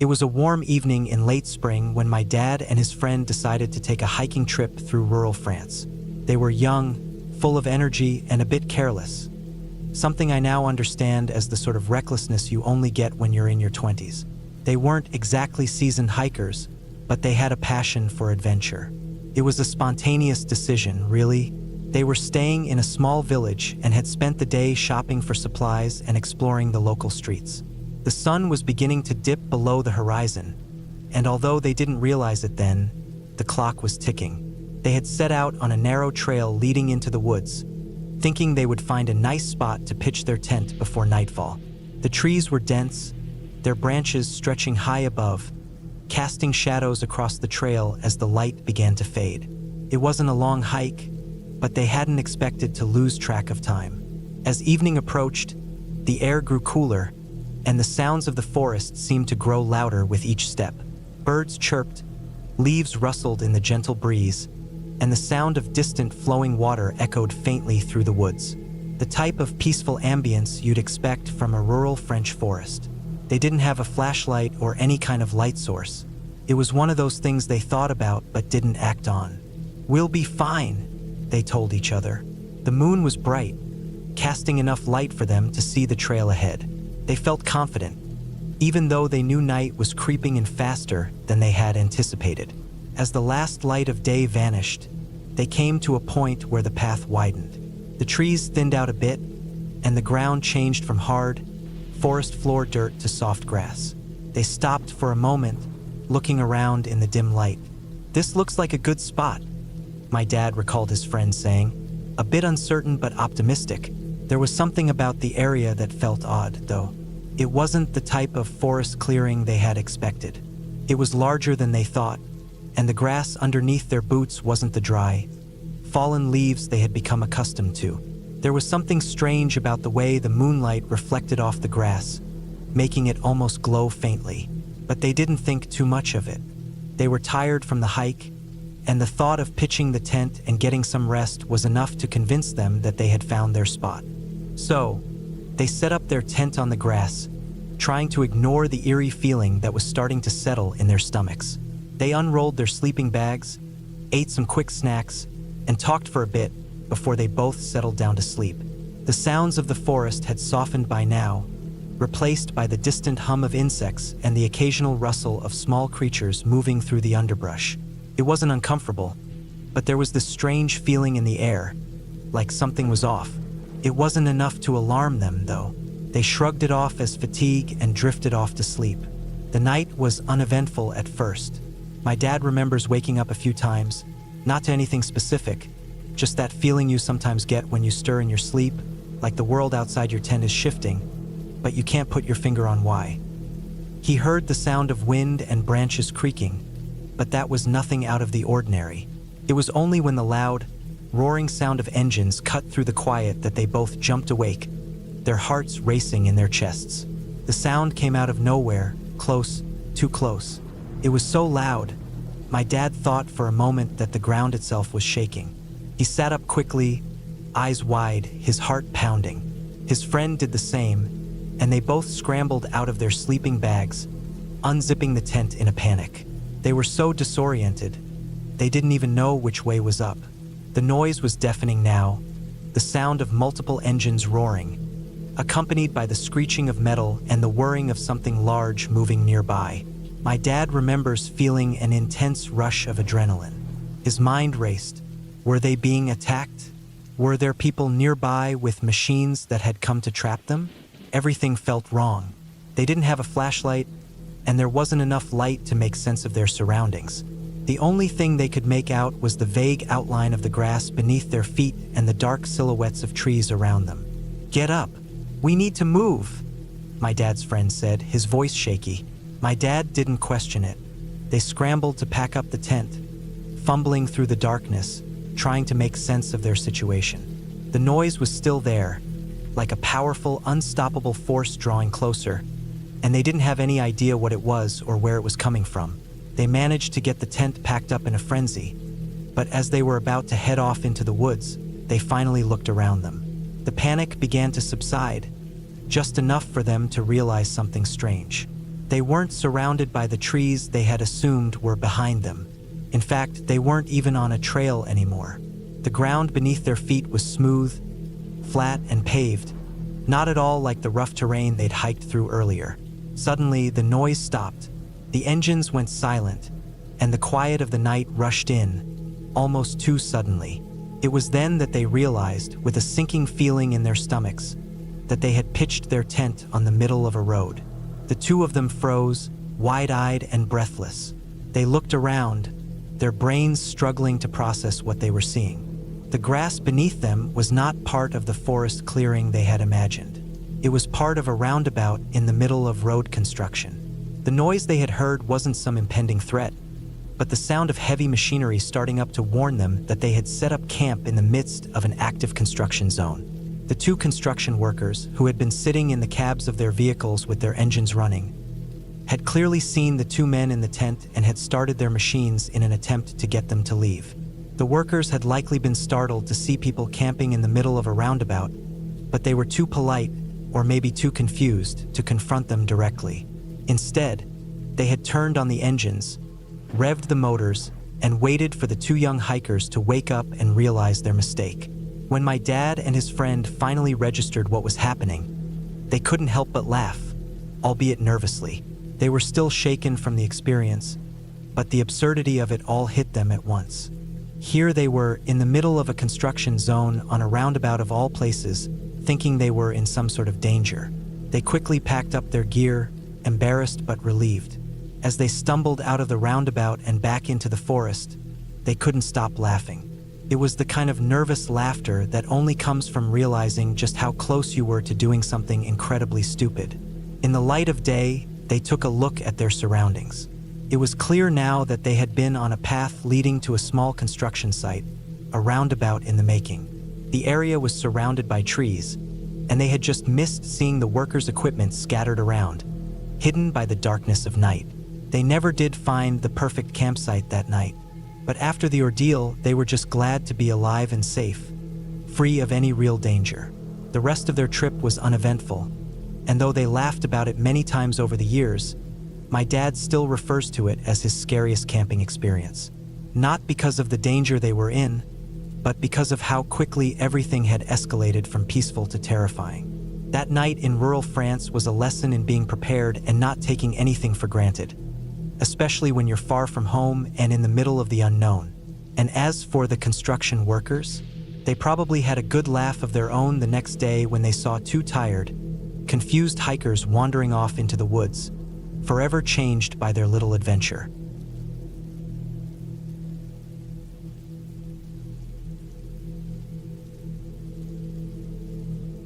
It was a warm evening in late spring when my dad and his friend decided to take a hiking trip through rural France. They were young, full of energy, and a bit careless. Something I now understand as the sort of recklessness you only get when you're in your 20s. They weren't exactly seasoned hikers, but they had a passion for adventure. It was a spontaneous decision, really. They were staying in a small village and had spent the day shopping for supplies and exploring the local streets. The sun was beginning to dip below the horizon, and although they didn't realize it then, the clock was ticking. They had set out on a narrow trail leading into the woods, thinking they would find a nice spot to pitch their tent before nightfall. The trees were dense, their branches stretching high above, casting shadows across the trail as the light began to fade. It wasn't a long hike, but they hadn't expected to lose track of time. As evening approached, the air grew cooler, and the sounds of the forest seemed to grow louder with each step. Birds chirped, leaves rustled in the gentle breeze, and the sound of distant flowing water echoed faintly through the woods. The type of peaceful ambience you'd expect from a rural French forest. They didn't have a flashlight or any kind of light source. It was one of those things they thought about but didn't act on. "We'll be fine," they told each other. The moon was bright, casting enough light for them to see the trail ahead. They felt confident, even though they knew night was creeping in faster than they had anticipated. As the last light of day vanished, they came to a point where the path widened. The trees thinned out a bit, and the ground changed from hard, forest floor dirt to soft grass. They stopped for a moment, looking around in the dim light. "This looks like a good spot," my dad recalled his friend saying, a bit uncertain but optimistic. There was something about the area that felt odd, though. It wasn't the type of forest clearing they had expected. It was larger than they thought, and the grass underneath their boots wasn't the dry, fallen leaves they had become accustomed to. There was something strange about the way the moonlight reflected off the grass, making it almost glow faintly. But they didn't think too much of it. They were tired from the hike, and the thought of pitching the tent and getting some rest was enough to convince them that they had found their spot. So, they set up their tent on the grass, trying to ignore the eerie feeling that was starting to settle in their stomachs. They unrolled their sleeping bags, ate some quick snacks, and talked for a bit before they both settled down to sleep. The sounds of the forest had softened by now, replaced by the distant hum of insects and the occasional rustle of small creatures moving through the underbrush. It wasn't uncomfortable, but there was this strange feeling in the air, like something was off. It wasn't enough to alarm them, though. They shrugged it off as fatigue and drifted off to sleep. The night was uneventful at first. My dad remembers waking up a few times, not to anything specific, just that feeling you sometimes get when you stir in your sleep, like the world outside your tent is shifting, but you can't put your finger on why. He heard the sound of wind and branches creaking, but that was nothing out of the ordinary. It was only when the loud, roaring sound of engines cut through the quiet that they both jumped awake, their hearts racing in their chests. The sound came out of nowhere, close, too close. It was so loud, my dad thought for a moment that the ground itself was shaking. He sat up quickly, eyes wide, his heart pounding. His friend did the same, and they both scrambled out of their sleeping bags, unzipping the tent in a panic. They were so disoriented, they didn't even know which way was up. The noise was deafening now, the sound of multiple engines roaring, accompanied by the screeching of metal and the whirring of something large moving nearby. My dad remembers feeling an intense rush of adrenaline. His mind raced. Were they being attacked? Were there people nearby with machines that had come to trap them? Everything felt wrong. They didn't have a flashlight, and there wasn't enough light to make sense of their surroundings. The only thing they could make out was the vague outline of the grass beneath their feet and the dark silhouettes of trees around them. "Get up. We need to move," my dad's friend said, his voice shaky. My dad didn't question it. They scrambled to pack up the tent, fumbling through the darkness, trying to make sense of their situation. The noise was still there, like a powerful, unstoppable force drawing closer, and they didn't have any idea what it was or where it was coming from. They managed to get the tent packed up in a frenzy, but as they were about to head off into the woods, they finally looked around them. The panic began to subside, just enough for them to realize something strange. They weren't surrounded by the trees they had assumed were behind them. In fact, they weren't even on a trail anymore. The ground beneath their feet was smooth, flat, and paved, not at all like the rough terrain they'd hiked through earlier. Suddenly, the noise stopped. The engines went silent, and the quiet of the night rushed in, almost too suddenly. It was then that they realized, with a sinking feeling in their stomachs, that they had pitched their tent on the middle of a road. The two of them froze, wide-eyed and breathless. They looked around, their brains struggling to process what they were seeing. The grass beneath them was not part of the forest clearing they had imagined. It was part of a roundabout in the middle of road construction. The noise they had heard wasn't some impending threat, but the sound of heavy machinery starting up to warn them that they had set up camp in the midst of an active construction zone. The two construction workers, who had been sitting in the cabs of their vehicles with their engines running, had clearly seen the two men in the tent and had started their machines in an attempt to get them to leave. The workers had likely been startled to see people camping in the middle of a roundabout, but they were too polite, or maybe too confused, to confront them directly. Instead, they had turned on the engines, revved the motors, and waited for the two young hikers to wake up and realize their mistake. When my dad and his friend finally registered what was happening, they couldn't help but laugh, albeit nervously. They were still shaken from the experience, but the absurdity of it all hit them at once. Here they were, in the middle of a construction zone on a roundabout of all places, thinking they were in some sort of danger. They quickly packed up their gear, embarrassed but relieved. As they stumbled out of the roundabout and back into the forest, they couldn't stop laughing. It was the kind of nervous laughter that only comes from realizing just how close you were to doing something incredibly stupid. In the light of day, they took a look at their surroundings. It was clear now that they had been on a path leading to a small construction site, a roundabout in the making. The area was surrounded by trees, and they had just missed seeing the workers' equipment scattered around, hidden by the darkness of night. They never did find the perfect campsite that night, but after the ordeal, they were just glad to be alive and safe, free of any real danger. The rest of their trip was uneventful, and though they laughed about it many times over the years, my dad still refers to it as his scariest camping experience. Not because of the danger they were in, but because of how quickly everything had escalated from peaceful to terrifying. That night in rural France was a lesson in being prepared and not taking anything for granted, especially when you're far from home and in the middle of the unknown. And as for the construction workers, they probably had a good laugh of their own the next day when they saw two tired, confused hikers wandering off into the woods, forever changed by their little adventure.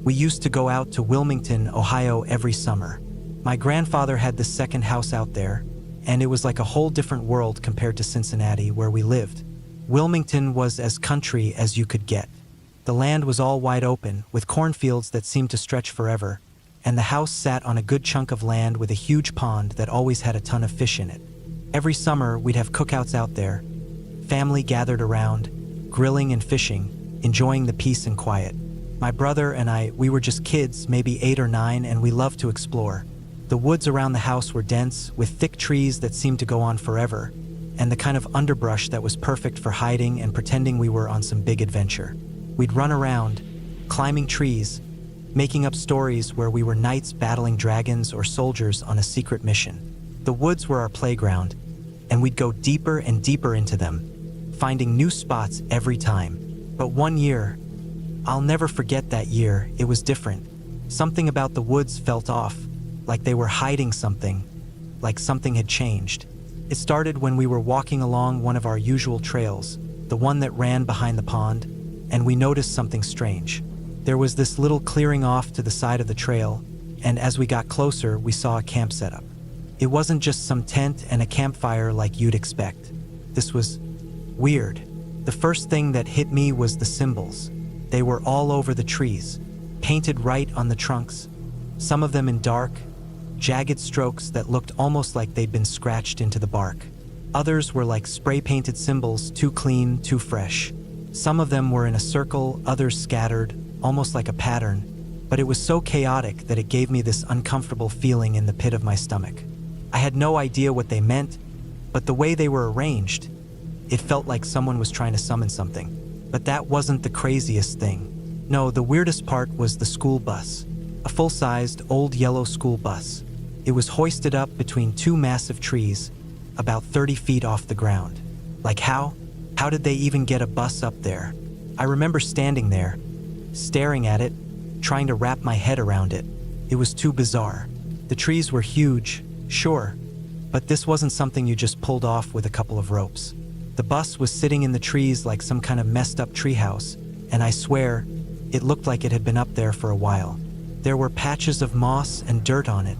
We used to go out to Wilmington, Ohio every summer. My grandfather had the second house out there, and it was like a whole different world compared to Cincinnati, where we lived. Wilmington was as country as you could get. The land was all wide open, with cornfields that seemed to stretch forever, and the house sat on a good chunk of land with a huge pond that always had a ton of fish in it. Every summer, we'd have cookouts out there, family gathered around, grilling and fishing, enjoying the peace and quiet. My brother and I, we were just kids, maybe 8 or 9, and we loved to explore. The woods around the house were dense, with thick trees that seemed to go on forever, and the kind of underbrush that was perfect for hiding and pretending we were on some big adventure. We'd run around, climbing trees, making up stories where we were knights battling dragons or soldiers on a secret mission. The woods were our playground, and we'd go deeper and deeper into them, finding new spots every time. But one year, I'll never forget that year, it was different. Something about the woods felt off, like they were hiding something, like something had changed. It started when we were walking along one of our usual trails, the one that ran behind the pond, and we noticed something strange. There was this little clearing off to the side of the trail, and as we got closer, we saw a camp setup. It wasn't just some tent and a campfire like you'd expect. This was weird. The first thing that hit me was the symbols. They were all over the trees, painted right on the trunks, some of them in dark, jagged strokes that looked almost like they'd been scratched into the bark. Others were like spray-painted symbols, too clean, too fresh. Some of them were in a circle, others scattered, almost like a pattern, but it was so chaotic that it gave me this uncomfortable feeling in the pit of my stomach. I had no idea what they meant, but the way they were arranged, it felt like someone was trying to summon something. But that wasn't the craziest thing. No, the weirdest part was the school bus. A full-sized, old yellow school bus. It was hoisted up between two massive trees, about 30 feet off the ground. Like how? How did they even get a bus up there? I remember standing there, staring at it, trying to wrap my head around it. It was too bizarre. The trees were huge, sure, but this wasn't something you just pulled off with a couple of ropes. The bus was sitting in the trees like some kind of messed up treehouse, and I swear, it looked like it had been up there for a while. There were patches of moss and dirt on it,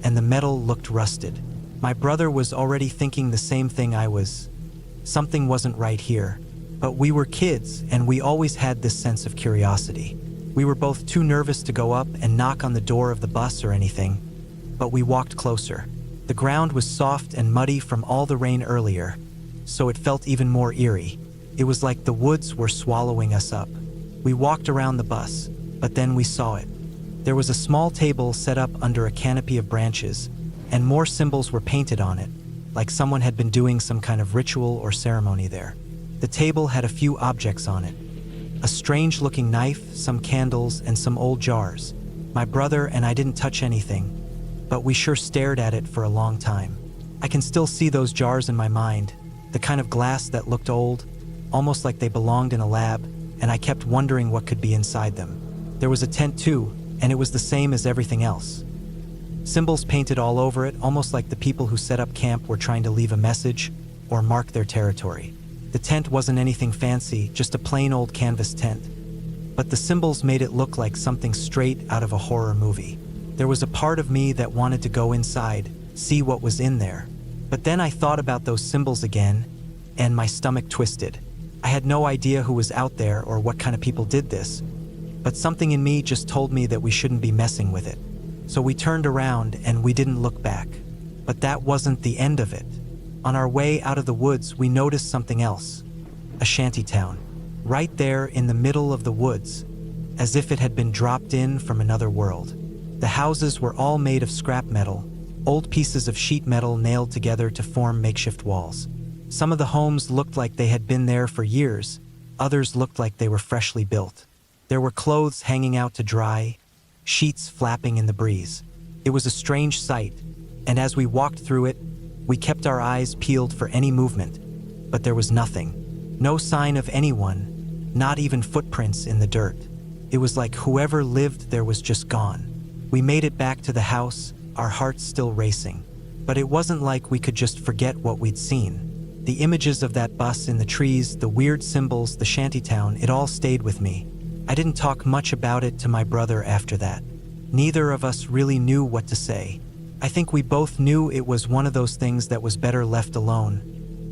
and the metal looked rusted. My brother was already thinking the same thing I was. Something wasn't right here. But we were kids, and we always had this sense of curiosity. We were both too nervous to go up and knock on the door of the bus or anything, but we walked closer. The ground was soft and muddy from all the rain earlier, so it felt even more eerie. It was like the woods were swallowing us up. We walked around the bus, but then we saw it. There was a small table set up under a canopy of branches, and more symbols were painted on it, like someone had been doing some kind of ritual or ceremony there. The table had a few objects on it. A strange-looking knife, some candles, and some old jars. My brother and I didn't touch anything, but we sure stared at it for a long time. I can still see those jars in my mind, the kind of glass that looked old, almost like they belonged in a lab, and I kept wondering what could be inside them. There was a tent too, and it was the same as everything else. Symbols painted all over it, almost like the people who set up camp were trying to leave a message or mark their territory. The tent wasn't anything fancy, just a plain old canvas tent. But the symbols made it look like something straight out of a horror movie. There was a part of me that wanted to go inside, see what was in there. But then I thought about those symbols again, and my stomach twisted. I had no idea who was out there or what kind of people did this, but something in me just told me that we shouldn't be messing with it. So we turned around and we didn't look back. But that wasn't the end of it. On our way out of the woods, we noticed something else. A shantytown. Right there in the middle of the woods, as if it had been dropped in from another world. The houses were all made of scrap metal, old pieces of sheet metal nailed together to form makeshift walls. Some of the homes looked like they had been there for years, others looked like they were freshly built. There were clothes hanging out to dry, sheets flapping in the breeze. It was a strange sight, and as we walked through it, we kept our eyes peeled for any movement, but there was nothing. No sign of anyone, not even footprints in the dirt. It was like whoever lived there was just gone. We made it back to the house, our hearts still racing. But it wasn't like we could just forget what we'd seen. The images of that bus in the trees, the weird symbols, the shantytown, it all stayed with me. I didn't talk much about it to my brother after that. Neither of us really knew what to say. I think we both knew it was one of those things that was better left alone,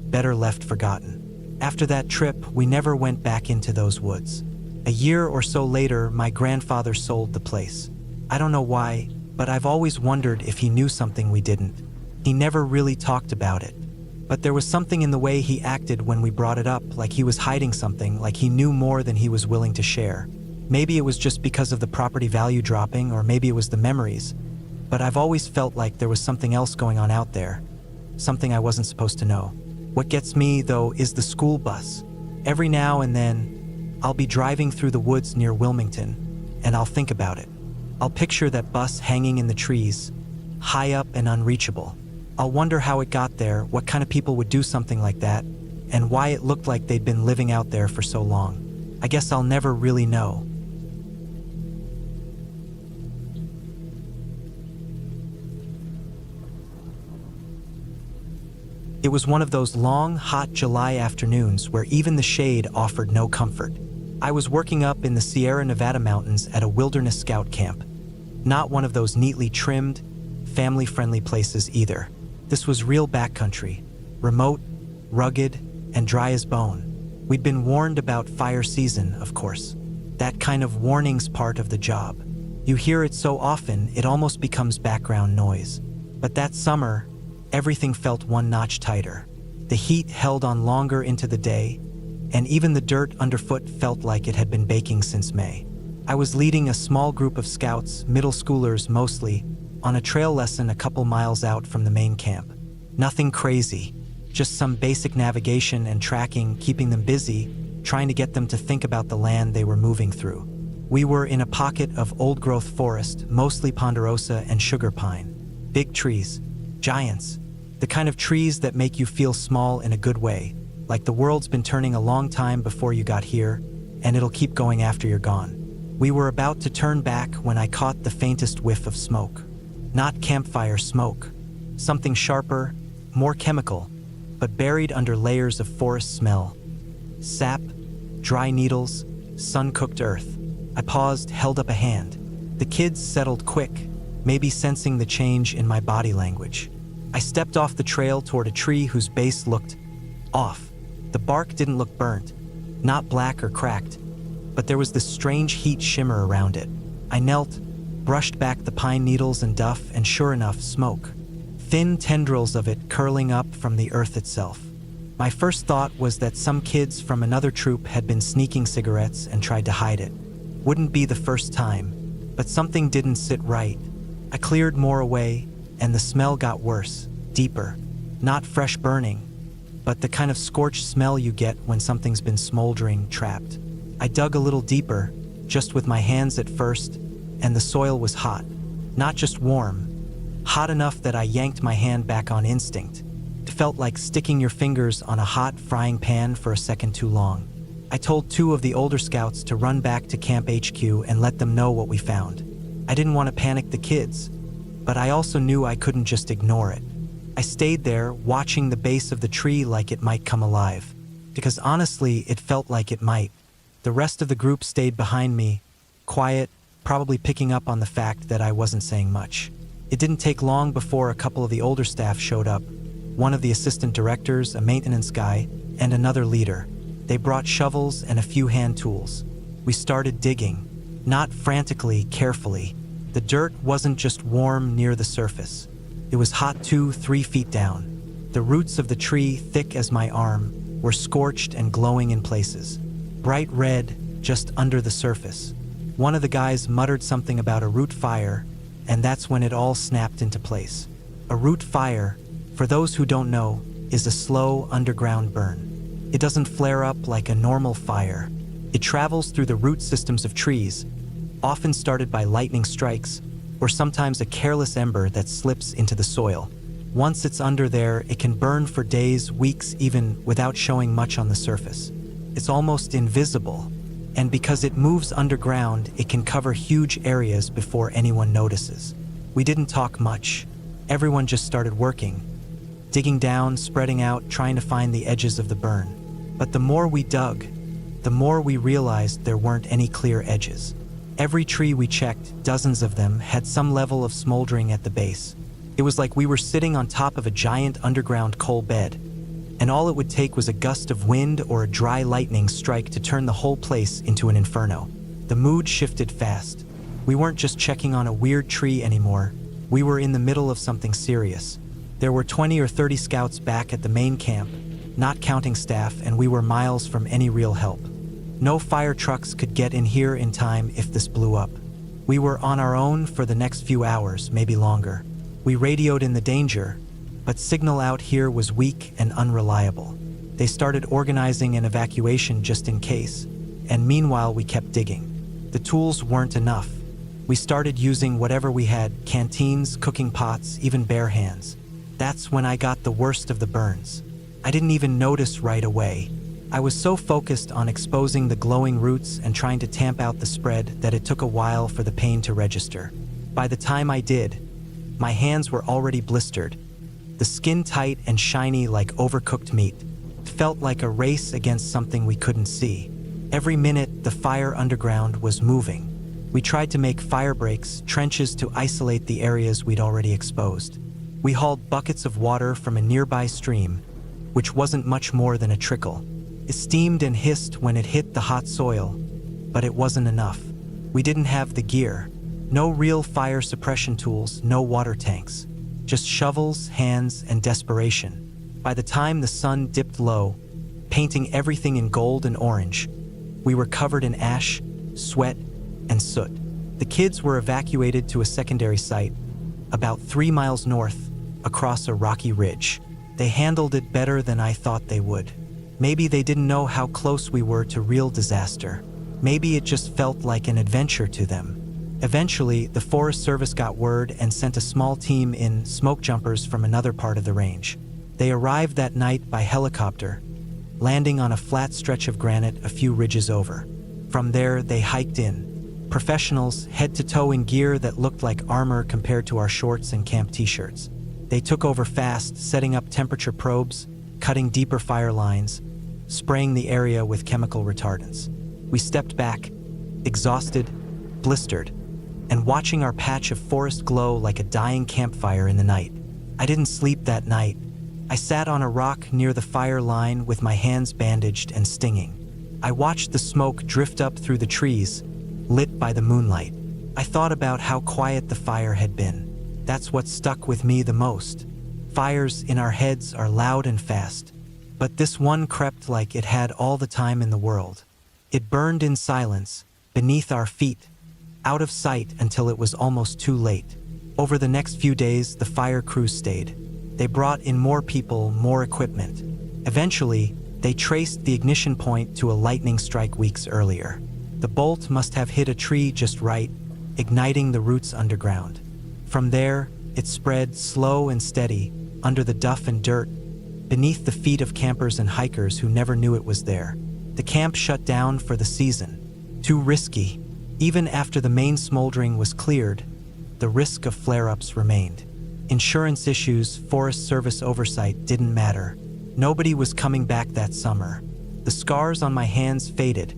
better left forgotten. After that trip, we never went back into those woods. A year or so later, my grandfather sold the place. I don't know why, but I've always wondered if he knew something we didn't. He never really talked about it. But there was something in the way he acted when we brought it up, like he was hiding something, like he knew more than he was willing to share. Maybe it was just because of the property value dropping, or maybe it was the memories. But I've always felt like there was something else going on out there, something I wasn't supposed to know. What gets me, though, is the school bus. Every now and then, I'll be driving through the woods near Wilmington, and I'll think about it. I'll picture that bus hanging in the trees, high up and unreachable. I'll wonder how it got there, what kind of people would do something like that, and why it looked like they'd been living out there for so long. I guess I'll never really know. It was one of those long, hot July afternoons where even the shade offered no comfort. I was working up in the Sierra Nevada mountains at a wilderness scout camp. Not one of those neatly trimmed, family-friendly places either. This was real backcountry, remote, rugged, and dry as bone. We'd been warned about fire season, of course. That kind of warnings part of the job. You hear it so often, it almost becomes background noise. But that summer, everything felt one notch tighter. The heat held on longer into the day, and even the dirt underfoot felt like it had been baking since May. I was leading a small group of scouts, middle schoolers mostly, on a trail lesson a couple miles out from the main camp. Nothing crazy, just some basic navigation and tracking, keeping them busy, trying to get them to think about the land they were moving through. We were in a pocket of old-growth forest, mostly ponderosa and sugar pine. Big trees, giants, the kind of trees that make you feel small in a good way, like the world's been turning a long time before you got here, and it'll keep going after you're gone. We were about to turn back when I caught the faintest whiff of smoke. Not campfire smoke. Something sharper, more chemical, but buried under layers of forest smell. Sap, dry needles, sun-cooked earth. I paused, held up a hand. The kids settled quick, maybe sensing the change in my body language. I stepped off the trail toward a tree whose base looked off. The bark didn't look burnt, not black or cracked, but there was this strange heat shimmer around it. I knelt, brushed back the pine needles and duff, and sure enough, smoke. Thin tendrils of it curling up from the earth itself. My first thought was that some kids from another troop had been sneaking cigarettes and tried to hide it. Wouldn't be the first time, but something didn't sit right. I cleared more away, and the smell got worse, deeper. Not fresh burning, but the kind of scorched smell you get when something's been smoldering, trapped. I dug a little deeper, just with my hands at first, and the soil was hot. Not just warm, hot enough that I yanked my hand back on instinct. It felt like sticking your fingers on a hot frying pan for a second too long. I told 2 of the older scouts to run back to Camp HQ and let them know what we found. I didn't want to panic the kids, but I also knew I couldn't just ignore it. I stayed there, watching the base of the tree like it might come alive. Because honestly, it felt like it might. The rest of the group stayed behind me, quiet, probably picking up on the fact that I wasn't saying much. It didn't take long before a couple of the older staff showed up. One of the assistant directors, a maintenance guy, and another leader. They brought shovels and a few hand tools. We started digging, not frantically, carefully. The dirt wasn't just warm near the surface. It was hot 2-3 feet down. The roots of the tree, thick as my arm, were scorched and glowing in places. Bright red, just under the surface. One of the guys muttered something about a root fire, and that's when it all snapped into place. A root fire, for those who don't know, is a slow underground burn. It doesn't flare up like a normal fire. It travels through the root systems of trees, often started by lightning strikes, or sometimes a careless ember that slips into the soil. Once it's under there, it can burn for days, weeks even, without showing much on the surface. It's almost invisible, and because it moves underground, it can cover huge areas before anyone notices. We didn't talk much. Everyone just started working, digging down, spreading out, trying to find the edges of the burn. But the more we dug, the more we realized there weren't any clear edges. Every tree we checked, dozens of them, had some level of smoldering at the base. It was like we were sitting on top of a giant underground coal bed, and all it would take was a gust of wind or a dry lightning strike to turn the whole place into an inferno. The mood shifted fast. We weren't just checking on a weird tree anymore. We were in the middle of something serious. There were 20 or 30 scouts back at the main camp, not counting staff, and we were miles from any real help. No fire trucks could get in here in time if this blew up. We were on our own for the next few hours, maybe longer. We radioed in the danger, but signal out here was weak and unreliable. They started organizing an evacuation just in case, and meanwhile we kept digging. The tools weren't enough. We started using whatever we had, canteens, cooking pots, even bare hands. That's when I got the worst of the burns. I didn't even notice right away. I was so focused on exposing the glowing roots and trying to tamp out the spread that it took a while for the pain to register. By the time I did, my hands were already blistered, the skin tight and shiny like overcooked meat. It felt like a race against something we couldn't see. Every minute, the fire underground was moving. We tried to make fire breaks, trenches to isolate the areas we'd already exposed. We hauled buckets of water from a nearby stream, which wasn't much more than a trickle. It steamed and hissed when it hit the hot soil, but it wasn't enough. We didn't have the gear. No real fire suppression tools, no water tanks. Just shovels, hands, and desperation. By the time the sun dipped low, painting everything in gold and orange, we were covered in ash, sweat, and soot. The kids were evacuated to a secondary site, about 3 miles north, across a rocky ridge. They handled it better than I thought they would. Maybe they didn't know how close we were to real disaster. Maybe it just felt like an adventure to them. Eventually, the Forest Service got word and sent a small team in smoke jumpers from another part of the range. They arrived that night by helicopter, landing on a flat stretch of granite a few ridges over. From there, they hiked in. Professionals, head to toe in gear that looked like armor compared to our shorts and camp t-shirts. They took over fast, setting up temperature probes, cutting deeper fire lines, spraying the area with chemical retardants. We stepped back, exhausted, blistered, and watching our patch of forest glow like a dying campfire in the night. I didn't sleep that night. I sat on a rock near the fire line with my hands bandaged and stinging. I watched the smoke drift up through the trees, lit by the moonlight. I thought about how quiet the fire had been. That's what stuck with me the most. Fires in our heads are loud and fast, but this one crept like it had all the time in the world. It burned in silence, beneath our feet, out of sight until it was almost too late. Over the next few days, the fire crews stayed. They brought in more people, more equipment. Eventually, they traced the ignition point to a lightning strike weeks earlier. The bolt must have hit a tree just right, igniting the roots underground. From there, it spread slow and steady, under the duff and dirt, beneath the feet of campers and hikers who never knew it was there. The camp shut down for the season. Too risky. Even after the main smoldering was cleared, the risk of flare-ups remained. Insurance issues, Forest Service oversight didn't matter. Nobody was coming back that summer. The scars on my hands faded,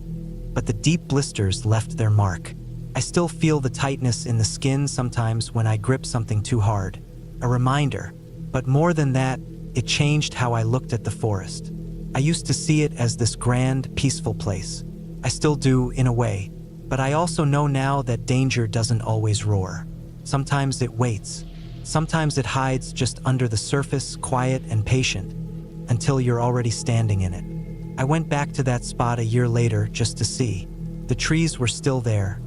but the deep blisters left their mark. I still feel the tightness in the skin sometimes when I grip something too hard. A reminder. But more than that, it changed how I looked at the forest. I used to see it as this grand, peaceful place. I still do, in a way. But I also know now that danger doesn't always roar. Sometimes it waits. Sometimes it hides just under the surface, quiet and patient, until you're already standing in it. I went back to that spot a year later just to see. The trees were still there.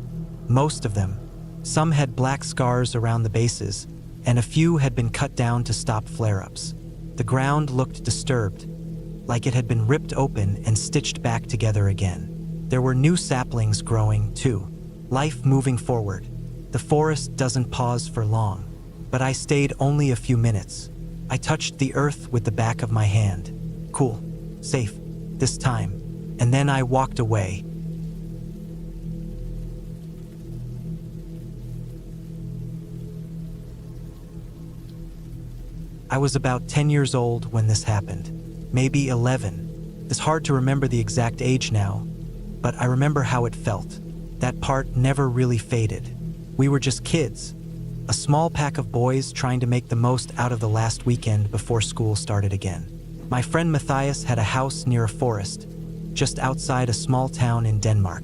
Most of them. Some had black scars around the bases, and a few had been cut down to stop flare-ups. The ground looked disturbed, like it had been ripped open and stitched back together again. There were new saplings growing, too. Life moving forward. The forest doesn't pause for long. But I stayed only a few minutes. I touched the earth with the back of my hand. Cool. Safe. This time. And then I walked away. I was about 10 years old when this happened. Maybe 11. It's hard to remember the exact age now, but I remember how it felt. That part never really faded. We were just kids. A small pack of boys trying to make the most out of the last weekend before school started again. My friend Matthias had a house near a forest, just outside a small town in Denmark.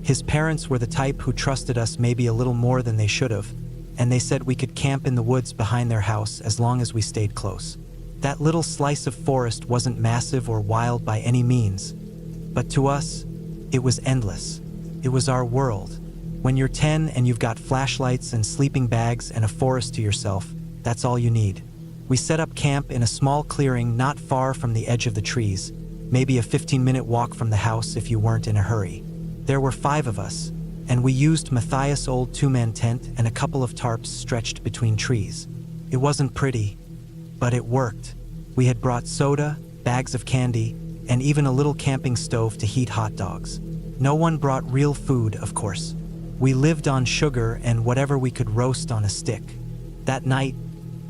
His parents were the type who trusted us maybe a little more than they should have, and they said we could camp in the woods behind their house as long as we stayed close. That little slice of forest wasn't massive or wild by any means, but to us, it was endless. It was our world. When you're 10 and you've got flashlights and sleeping bags and a forest to yourself, that's all you need. We set up camp in a small clearing not far from the edge of the trees, maybe a 15-minute walk from the house if you weren't in a hurry. There were 5 of us, and we used Matthias' old 2-man tent and a couple of tarps stretched between trees. It wasn't pretty, but it worked. We had brought soda, bags of candy, and even a little camping stove to heat hot dogs. No one brought real food, of course. We lived on sugar and whatever we could roast on a stick. That night,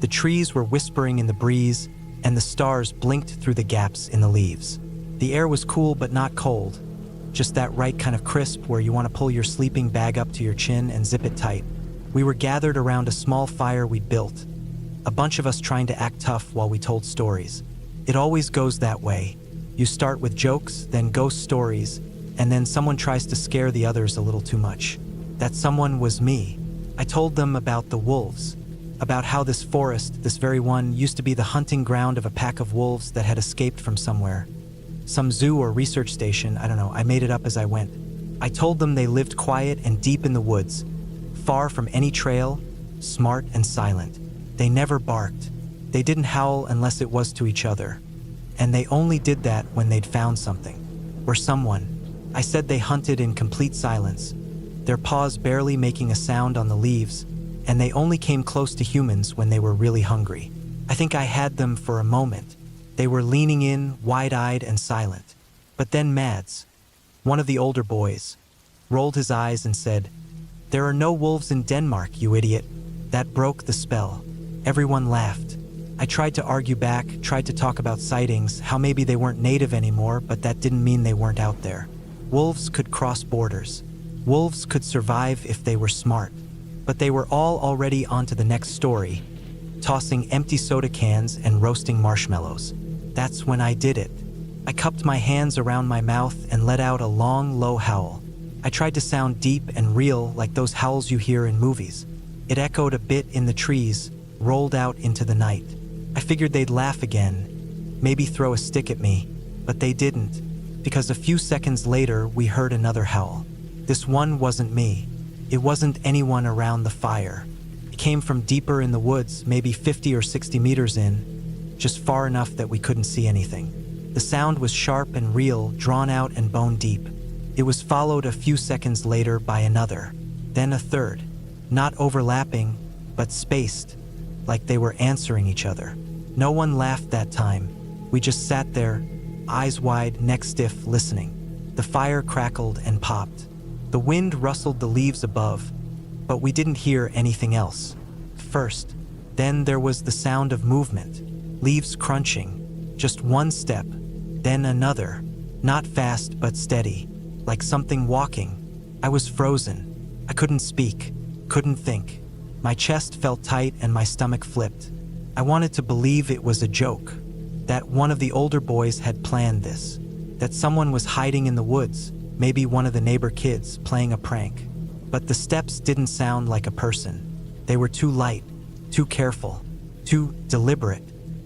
the trees were whispering in the breeze, and the stars blinked through the gaps in the leaves. The air was cool but not cold, just that right kind of crisp where you want to pull your sleeping bag up to your chin and zip it tight. We were gathered around a small fire we'd built, a bunch of us trying to act tough while we told stories. It always goes that way. You start with jokes, then ghost stories, and then someone tries to scare the others a little too much. That someone was me. I told them about the wolves, about how this forest, this very one, used to be the hunting ground of a pack of wolves that had escaped from somewhere. Some zoo or research station, I don't know, I made it up as I went. I told them they lived quiet and deep in the woods, far from any trail, smart and silent. They never barked. They didn't howl unless it was to each other. And they only did that when they'd found something. Or someone. I said they hunted in complete silence, their paws barely making a sound on the leaves, and they only came close to humans when they were really hungry. I think I had them for a moment. They were leaning in, wide-eyed and silent. But then Mads, one of the older boys, rolled his eyes and said, "There are no wolves in Denmark, you idiot." That broke the spell. Everyone laughed. I tried to argue back, tried to talk about sightings, how maybe they weren't native anymore, but that didn't mean they weren't out there. Wolves could cross borders. Wolves could survive if they were smart. But they were all already on to the next story, tossing empty soda cans and roasting marshmallows. That's when I did it. I cupped my hands around my mouth and let out a long, low howl. I tried to sound deep and real like those howls you hear in movies. It echoed a bit in the trees, rolled out into the night. I figured they'd laugh again, maybe throw a stick at me, but they didn't, because a few seconds later we heard another howl. This one wasn't me. It wasn't anyone around the fire. It came from deeper in the woods, maybe 50 or 60 meters in, just far enough that we couldn't see anything. The sound was sharp and real, drawn out and bone deep. It was followed a few seconds later by another, then a third, not overlapping, but spaced, like they were answering each other. No one laughed that time. We just sat there, eyes wide, neck stiff, listening. The fire crackled and popped. The wind rustled the leaves above, but we didn't hear anything else. First, then there was the sound of movement, leaves crunching, just one step, then another, not fast but steady, like something walking. I was frozen. I couldn't speak, couldn't think. My chest felt tight and my stomach flipped. I wanted to believe it was a joke, that one of the older boys had planned this, that someone was hiding in the woods, maybe one of the neighbor kids playing a prank. But the steps didn't sound like a person. They were too light, too careful, too deliberate.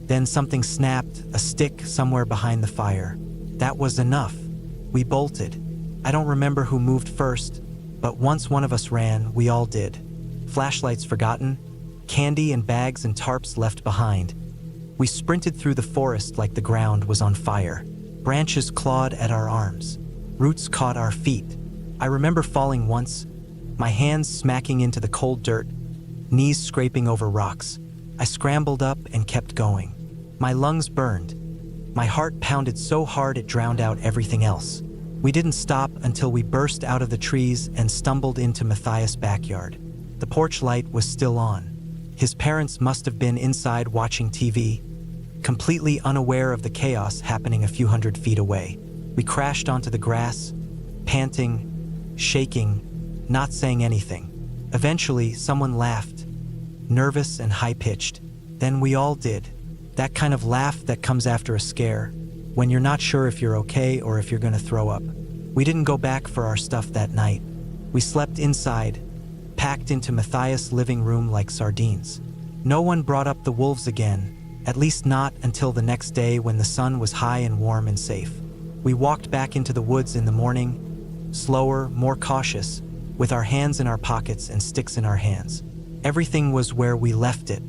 Then something snapped, a stick somewhere behind the fire. That was enough. We bolted. I don't remember who moved first, but once one of us ran, we all did. Flashlights forgotten, candy and bags and tarps left behind. We sprinted through the forest like the ground was on fire. Branches clawed at our arms. Roots caught our feet. I remember falling once, my hands smacking into the cold dirt, knees scraping over rocks. I scrambled up and kept going. My lungs burned. My heart pounded so hard it drowned out everything else. We didn't stop until we burst out of the trees and stumbled into Matthias' backyard. The porch light was still on. His parents must have been inside watching TV, completely unaware of the chaos happening a few hundred feet away. We crashed onto the grass, panting, shaking, not saying anything. Eventually, someone laughed, nervous and high-pitched. Then we all did. That kind of laugh that comes after a scare, when you're not sure if you're okay or if you're going to throw up. We didn't go back for our stuff that night. We slept inside, packed into Matthias' living room like sardines. No one brought up the wolves again, at least not until the next day when the sun was high and warm and safe. We walked back into the woods in the morning, slower, more cautious, with our hands in our pockets and sticks in our hands. Everything was where we left it.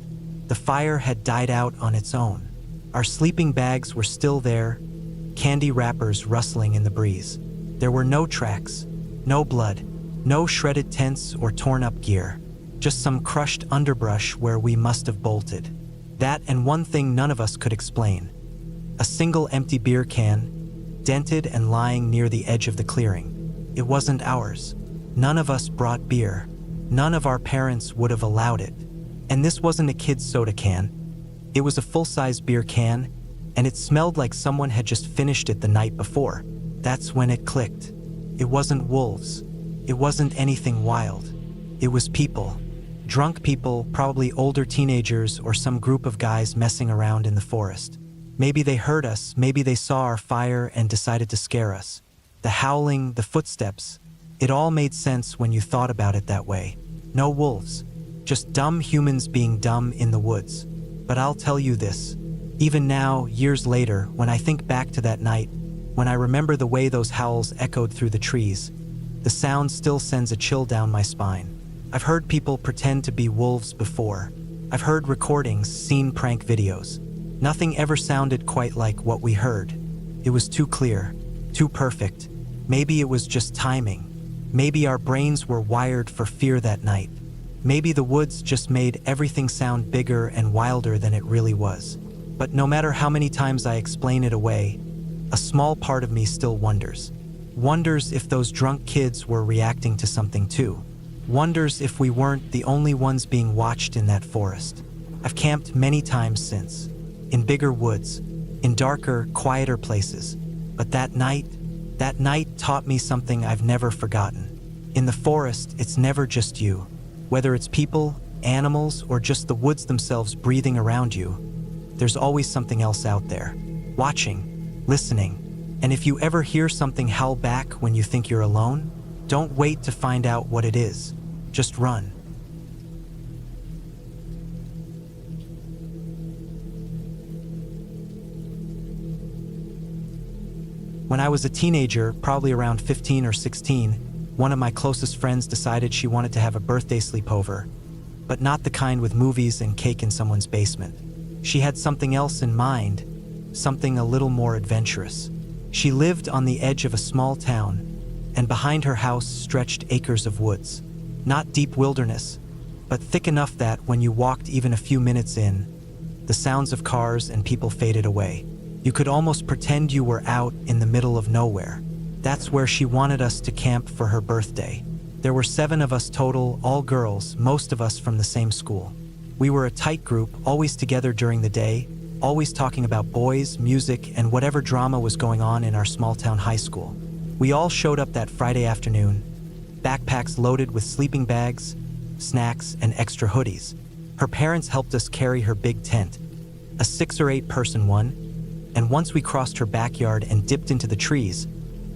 The fire had died out on its own. Our sleeping bags were still there, candy wrappers rustling in the breeze. There were no tracks, no blood, no shredded tents or torn up gear, just some crushed underbrush where we must have bolted. That and one thing none of us could explain. A single empty beer can, dented and lying near the edge of the clearing. It wasn't ours. None of us brought beer. None of our parents would have allowed it. And this wasn't a kid's soda can. It was a full-size beer can, and it smelled like someone had just finished it the night before. That's when it clicked. It wasn't wolves. It wasn't anything wild. It was people. Drunk people, probably older teenagers or some group of guys messing around in the forest. Maybe they heard us, maybe they saw our fire and decided to scare us. The howling, the footsteps, it all made sense when you thought about it that way. No wolves, just dumb humans being dumb in the woods. But I'll tell you this, even now, years later, when I think back to that night, when I remember the way those howls echoed through the trees, the sound still sends a chill down my spine. I've heard people pretend to be wolves before. I've heard recordings, seen prank videos. Nothing ever sounded quite like what we heard. It was too clear, too perfect. Maybe it was just timing. Maybe our brains were wired for fear that night. Maybe the woods just made everything sound bigger and wilder than it really was. But no matter how many times I explain it away, a small part of me still wonders. Wonders if those drunk kids were reacting to something too. Wonders if we weren't the only ones being watched in that forest. I've camped many times since, in bigger woods, in darker, quieter places. But that night taught me something I've never forgotten. In the forest, it's never just you. Whether it's people, animals, or just the woods themselves breathing around you, there's always something else out there, watching, listening. And if you ever hear something howl back when you think you're alone, don't wait to find out what it is. Just run. When I was a teenager, probably around 15 or 16, one of my closest friends decided she wanted to have a birthday sleepover, but not the kind with movies and cake in someone's basement. She had something else in mind, something a little more adventurous. She lived on the edge of a small town, and behind her house stretched acres of woods. Not deep wilderness, but thick enough that when you walked even a few minutes in, the sounds of cars and people faded away. You could almost pretend you were out in the middle of nowhere. That's where she wanted us to camp for her birthday. There were 7 of us total, all girls, most of us from the same school. We were a tight group, always together during the day, always talking about boys, music, and whatever drama was going on in our small-town high school. We all showed up that Friday afternoon, backpacks loaded with sleeping bags, snacks, and extra hoodies. Her parents helped us carry her big tent, a 6 or 8 person one, and once we crossed her backyard and dipped into the trees,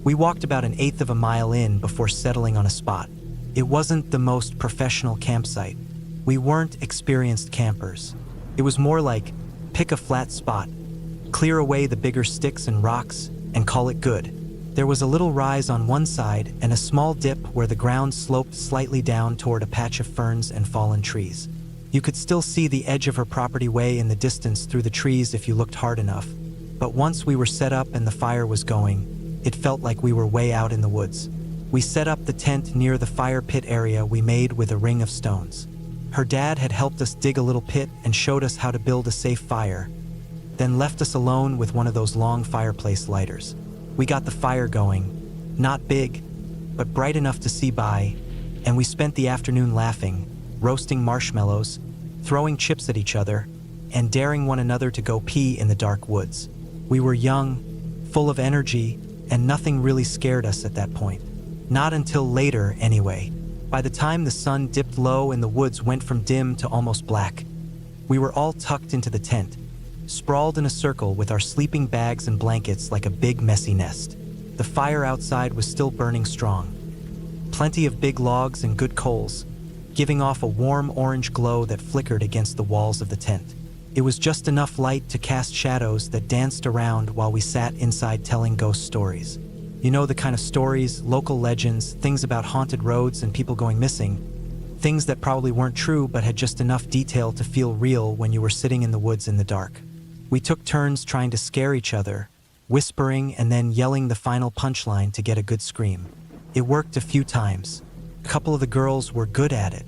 we walked about 1/8 of a mile in before settling on a spot. It wasn't the most professional campsite. We weren't experienced campers. It was more like, pick a flat spot, clear away the bigger sticks and rocks, and call it good. There was a little rise on one side and a small dip where the ground sloped slightly down toward a patch of ferns and fallen trees. You could still see the edge of her property way in the distance through the trees if you looked hard enough. But once we were set up and the fire was going, it felt like we were way out in the woods. We set up the tent near the fire pit area we made with a ring of stones. Her dad had helped us dig a little pit and showed us how to build a safe fire, then left us alone with one of those long fireplace lighters. We got the fire going, not big, but bright enough to see by, and we spent the afternoon laughing, roasting marshmallows, throwing chips at each other, and daring one another to go pee in the dark woods. We were young, full of energy, and nothing really scared us at that point. Not until later, anyway. By the time the sun dipped low and the woods went from dim to almost black, we were all tucked into the tent, sprawled in a circle with our sleeping bags and blankets like a big messy nest. The fire outside was still burning strong. Plenty of big logs and good coals, giving off a warm orange glow that flickered against the walls of the tent. It was just enough light to cast shadows that danced around while we sat inside telling ghost stories. You know, the kind of stories, local legends, things about haunted roads and people going missing. Things that probably weren't true but had just enough detail to feel real when you were sitting in the woods in the dark. We took turns trying to scare each other, whispering and then yelling the final punchline to get a good scream. It worked a few times. A couple of the girls were good at it,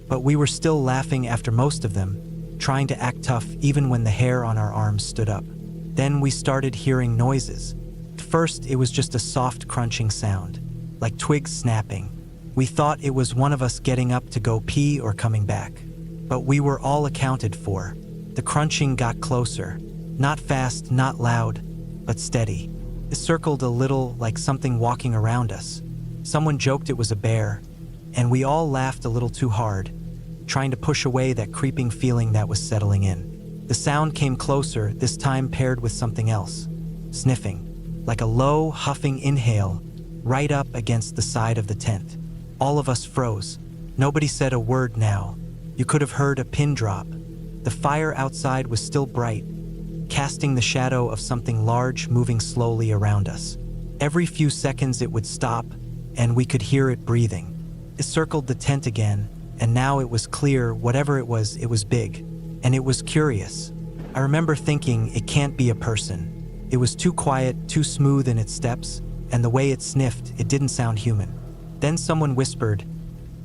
but we were still laughing after most of them, trying to act tough even when the hair on our arms stood up. Then we started hearing noises. At first, it was just a soft crunching sound, like twigs snapping. We thought it was one of us getting up to go pee or coming back. But we were all accounted for. The crunching got closer. Not fast, not loud, but steady. It circled a little like something walking around us. Someone joked it was a bear, and we all laughed a little too hard, trying to push away that creeping feeling that was settling in. The sound came closer, this time paired with something else. Sniffing, like a low, huffing inhale, right up against the side of the tent. All of us froze. Nobody said a word now. You could have heard a pin drop. The fire outside was still bright, casting the shadow of something large moving slowly around us. Every few seconds it would stop, and we could hear it breathing. It circled the tent again, and now it was clear whatever it was big. And it was curious. I remember thinking it can't be a person. It was too quiet, too smooth in its steps, and the way it sniffed, it didn't sound human. Then someone whispered,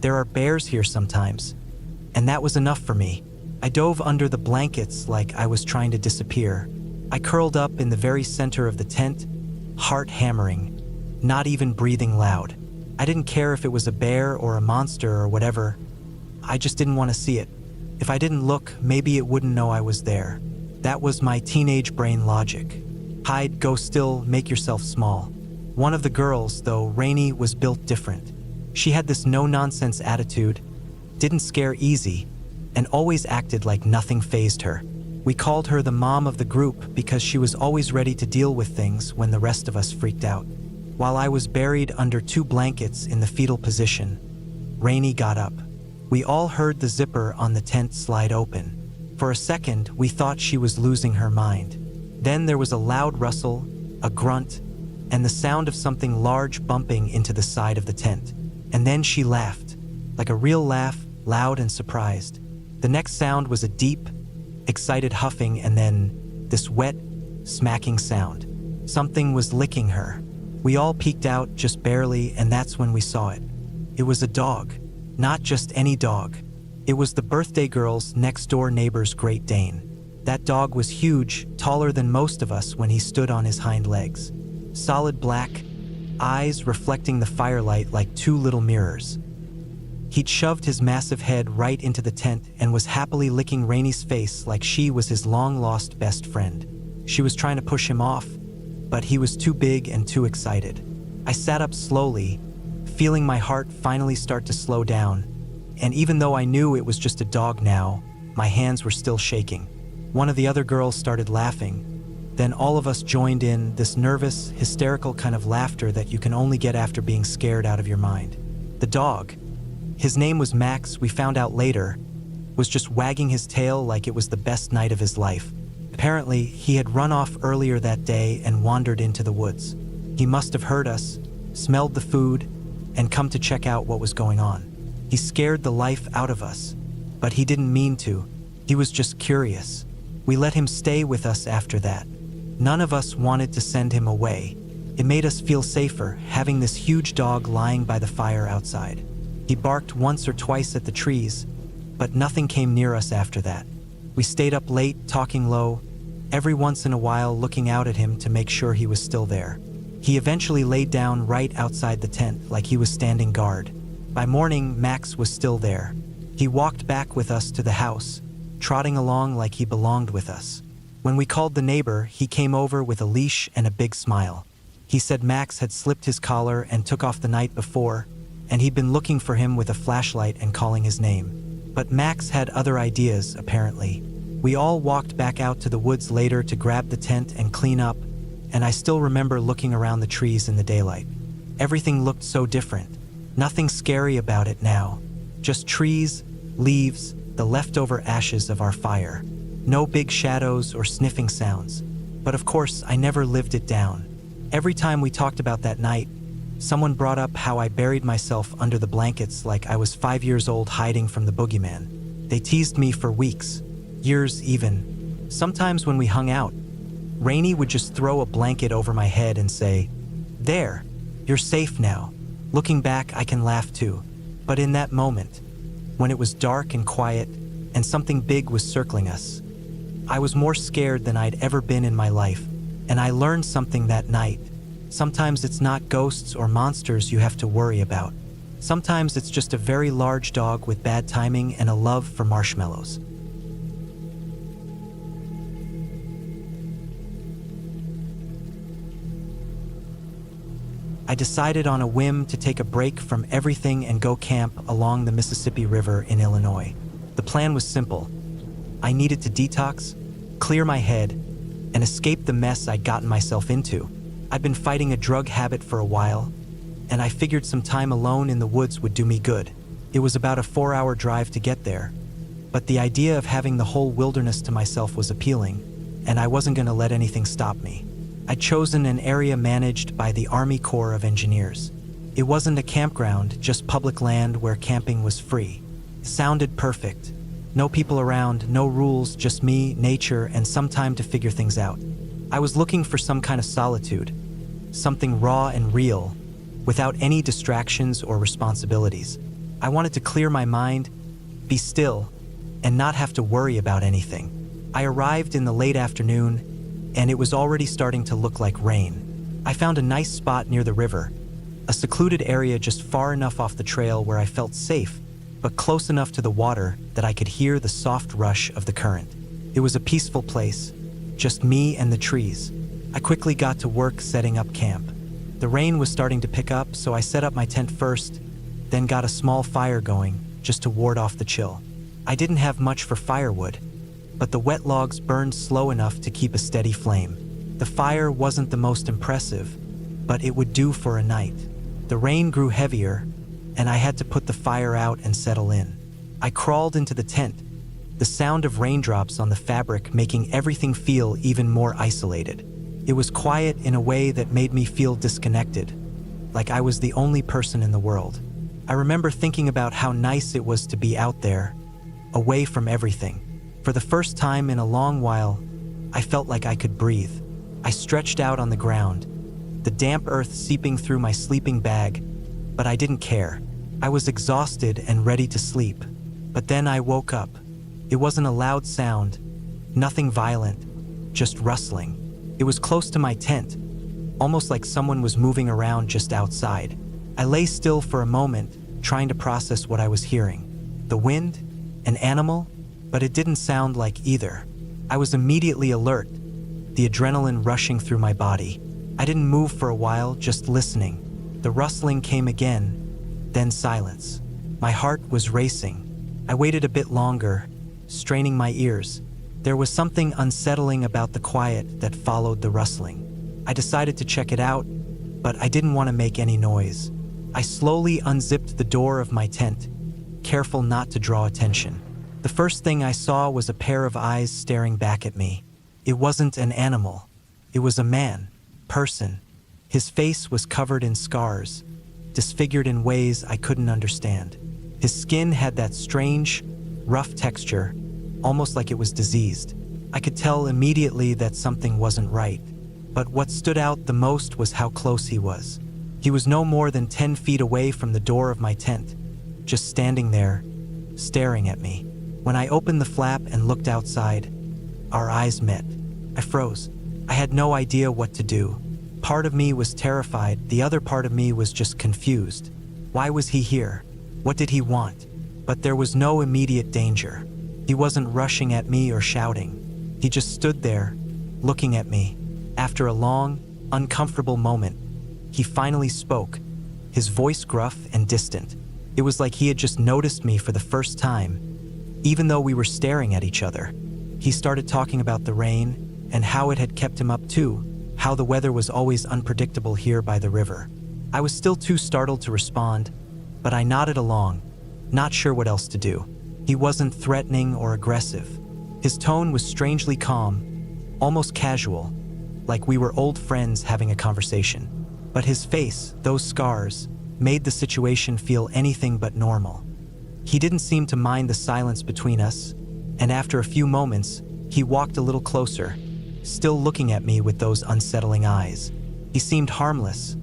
"There are bears here sometimes." And that was enough for me. I dove under the blankets like I was trying to disappear. I curled up in the very center of the tent, heart hammering, not even breathing loud. I didn't care if it was a bear or a monster or whatever. I just didn't want to see it. If I didn't look, maybe it wouldn't know I was there. That was my teenage brain logic. Hide, go still, make yourself small. One of the girls, though, Rainey, was built different. She had this no-nonsense attitude, didn't scare easy, and always acted like nothing fazed her. We called her the mom of the group because she was always ready to deal with things when the rest of us freaked out. While I was buried under 2 blankets in the fetal position, Rainey got up. We all heard the zipper on the tent slide open. For a second, we thought she was losing her mind. Then there was a loud rustle, a grunt, and the sound of something large bumping into the side of the tent. And then she laughed, like a real laugh, loud and surprised. The next sound was a deep, excited huffing, and then this wet, smacking sound. Something was licking her. We all peeked out just barely, and that's when we saw it. It was a dog. Not just any dog. It was the birthday girl's next-door neighbor's Great Dane. That dog was huge, taller than most of us when he stood on his hind legs. Solid black, eyes reflecting the firelight like 2 little mirrors. He'd shoved his massive head right into the tent and was happily licking Rainey's face like she was his long-lost best friend. She was trying to push him off, but he was too big and too excited. I sat up slowly, feeling my heart finally start to slow down, and even though I knew it was just a dog now, my hands were still shaking. One of the other girls started laughing. Then all of us joined in, this nervous, hysterical kind of laughter that you can only get after being scared out of your mind. The dog, his name was Max, we found out later, was just wagging his tail like it was the best night of his life. Apparently, he had run off earlier that day and wandered into the woods. He must have heard us, smelled the food, and come to check out what was going on. He scared the life out of us, but he didn't mean to. He was just curious. We let him stay with us after that. None of us wanted to send him away. It made us feel safer, having this huge dog lying by the fire outside. He barked once or twice at the trees, but nothing came near us after that. We stayed up late, talking low, every once in a while looking out at him to make sure he was still there. He eventually laid down right outside the tent like he was standing guard. By morning, Max was still there. He walked back with us to the house, trotting along like he belonged with us. When we called the neighbor, he came over with a leash and a big smile. He said Max had slipped his collar and took off the night before, and he'd been looking for him with a flashlight and calling his name. But Max had other ideas, apparently. We all walked back out to the woods later to grab the tent and clean up, and I still remember looking around the trees in the daylight. Everything looked so different. Nothing scary about it now. Just trees, leaves, the leftover ashes of our fire. No big shadows or sniffing sounds. But of course, I never lived it down. Every time we talked about that night, someone brought up how I buried myself under the blankets like I was 5 years old hiding from the boogeyman. They teased me for weeks, years even. Sometimes when we hung out, Rainey would just throw a blanket over my head and say, "There, you're safe now." Looking back, I can laugh too. But in that moment, when it was dark and quiet and something big was circling us, I was more scared than I'd ever been in my life. And I learned something that night. Sometimes it's not ghosts or monsters you have to worry about. Sometimes it's just a very large dog with bad timing and a love for marshmallows. I decided on a whim to take a break from everything and go camp along the Mississippi River in Illinois. The plan was simple. I needed to detox, clear my head, and escape the mess I'd gotten myself into. I'd been fighting a drug habit for a while, and I figured some time alone in the woods would do me good. It was about a 4-hour drive to get there, but the idea of having the whole wilderness to myself was appealing, and I wasn't going to let anything stop me. I'd chosen an area managed by the Army Corps of Engineers. It wasn't a campground, just public land where camping was free. It sounded perfect. No people around, no rules, just me, nature, and some time to figure things out. I was looking for some kind of solitude, something raw and real, without any distractions or responsibilities. I wanted to clear my mind, be still, and not have to worry about anything. I arrived in the late afternoon, and it was already starting to look like rain. I found a nice spot near the river, a secluded area just far enough off the trail where I felt safe, but close enough to the water that I could hear the soft rush of the current. It was a peaceful place, just me and the trees. I quickly got to work setting up camp. The rain was starting to pick up, so I set up my tent first, then got a small fire going just to ward off the chill. I didn't have much for firewood, but the wet logs burned slow enough to keep a steady flame. The fire wasn't the most impressive, but it would do for a night. The rain grew heavier, and I had to put the fire out and settle in. I crawled into the tent, the sound of raindrops on the fabric making everything feel even more isolated. It was quiet in a way that made me feel disconnected, like I was the only person in the world. I remember thinking about how nice it was to be out there, away from everything. For the first time in a long while, I felt like I could breathe. I stretched out on the ground, the damp earth seeping through my sleeping bag, but I didn't care. I was exhausted and ready to sleep. But then I woke up. It wasn't a loud sound, nothing violent, just rustling. It was close to my tent, almost like someone was moving around just outside. I lay still for a moment, trying to process what I was hearing. The wind? An animal? But it didn't sound like either. I was immediately alert, the adrenaline rushing through my body. I didn't move for a while, just listening. The rustling came again, then silence. My heart was racing. I waited a bit longer, straining my ears. There was something unsettling about the quiet that followed the rustling. I decided to check it out, but I didn't want to make any noise. I slowly unzipped the door of my tent, careful not to draw attention. The first thing I saw was a pair of eyes staring back at me. It wasn't an animal. It was a man, person. His face was covered in scars, disfigured in ways I couldn't understand. His skin had that strange, rough texture, almost like it was diseased. I could tell immediately that something wasn't right. But what stood out the most was how close he was. He was no more than 10 feet away from the door of my tent, just standing there, staring at me. When I opened the flap and looked outside, our eyes met. I froze. I had no idea what to do. Part of me was terrified, the other part of me was just confused. Why was he here? What did he want? But there was no immediate danger. He wasn't rushing at me or shouting. He just stood there, looking at me. After a long, uncomfortable moment, he finally spoke, his voice gruff and distant. It was like he had just noticed me for the first time, even though we were staring at each other. He started talking about the rain and how it had kept him up too, how the weather was always unpredictable here by the river. I was still too startled to respond, but I nodded along, not sure what else to do. He wasn't threatening or aggressive. His tone was strangely calm, almost casual, like we were old friends having a conversation. But his face, those scars, made the situation feel anything but normal. He didn't seem to mind the silence between us, and after a few moments, he walked a little closer, still looking at me with those unsettling eyes. He seemed harmless,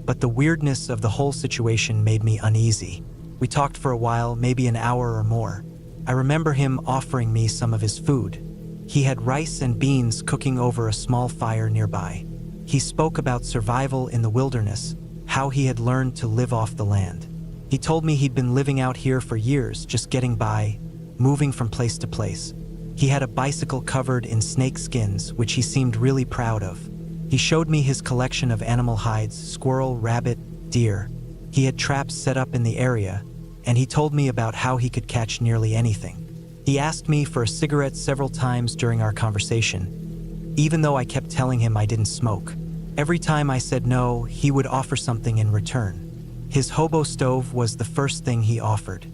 but the weirdness of the whole situation made me uneasy. We talked for a while, maybe an hour or more. I remember him offering me some of his food. He had rice and beans cooking over a small fire nearby. He spoke about survival in the wilderness, how he had learned to live off the land. He told me he'd been living out here for years, just getting by, moving from place to place. He had a bicycle covered in snake skins, which he seemed really proud of. He showed me his collection of animal hides, squirrel, rabbit, deer. He had traps set up in the area, and he told me about how he could catch nearly anything. He asked me for a cigarette several times during our conversation, even though I kept telling him I didn't smoke. Every time I said no, he would offer something in return. His hobo stove was the first thing he offered.